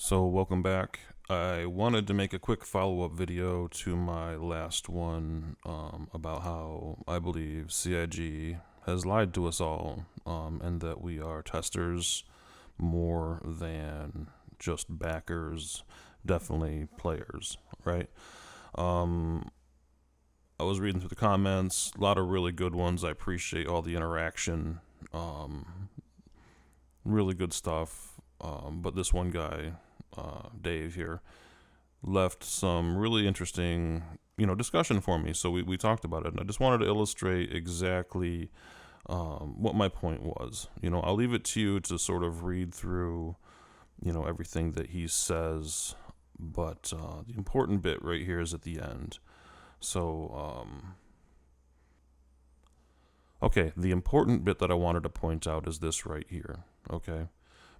So welcome back. I wanted to make a quick follow-up video to my last one about how I believe CIG has lied to us all, and that we are testers more than just backers, definitely players, right? I was reading through the comments, a lot of really good ones. I appreciate all the interaction, really good stuff. But this one guy, Dave here, left some really interesting, discussion for me. So we talked about it, and I just wanted to illustrate exactly what my point was. I'll leave it to you to sort of read through, everything that he says, but the important bit right here is at the end. So, okay, the important bit that I wanted to point out is this right here. Okay,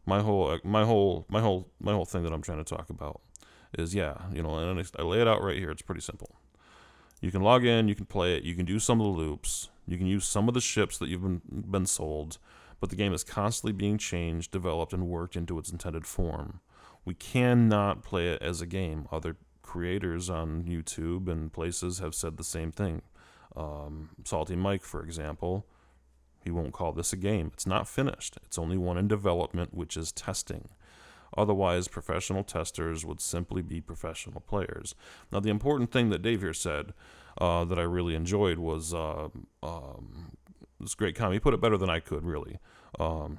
my whole thing that I'm trying to talk about is, and I lay it out right here. It's pretty simple. You can log in, you can play it, you can do some of the loops, you can use some of the ships that you've been sold, but the game is constantly being changed, developed, and worked into its intended form. We cannot play it as a game. Other creators on YouTube and places have said the same thing. Salty Mike, for example, he won't call this a game. It's not finished. It's only one in development, which is testing. Otherwise, professional testers would simply be professional players. Now, the important thing that Dave here said that I really enjoyed was this great comment. He put it better than I could, really.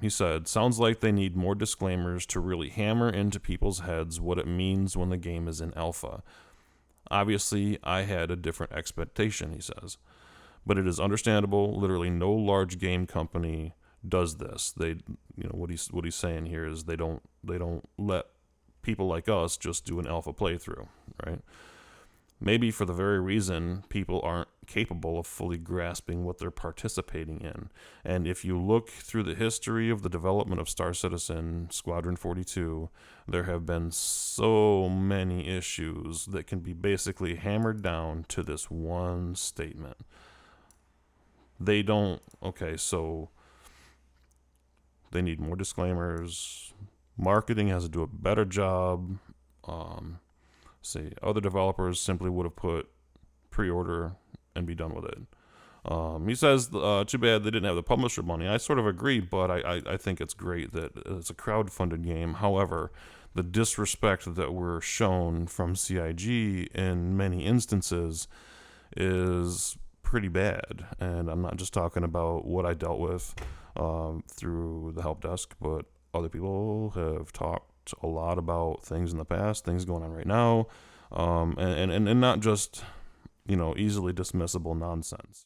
He said, sounds like they need more disclaimers to really hammer into people's heads what it means when the game is in alpha. Obviously, I had a different expectation, he says. But it is understandable. Literally no large game company does this. They, what he's saying here is they don't let people like us just do an alpha playthrough, right? Maybe for the very reason people aren't capable of fully grasping what they're participating in. And if you look through the history of the development of Star Citizen Squadron 42, there have been so many issues that can be basically hammered down to this one statement. So they need more disclaimers. Marketing has to do a better job. Other developers simply would have put pre-order and be done with it. He says, too bad they didn't have the publisher money. I sort of agree, but I think it's great that it's a crowd-funded game. However, the disrespect that we're shown from CIG in many instances is pretty bad. And I'm not just talking about what I dealt with through the help desk, but other people have talked a lot about things in the past, things going on right now, and not just, easily dismissible nonsense.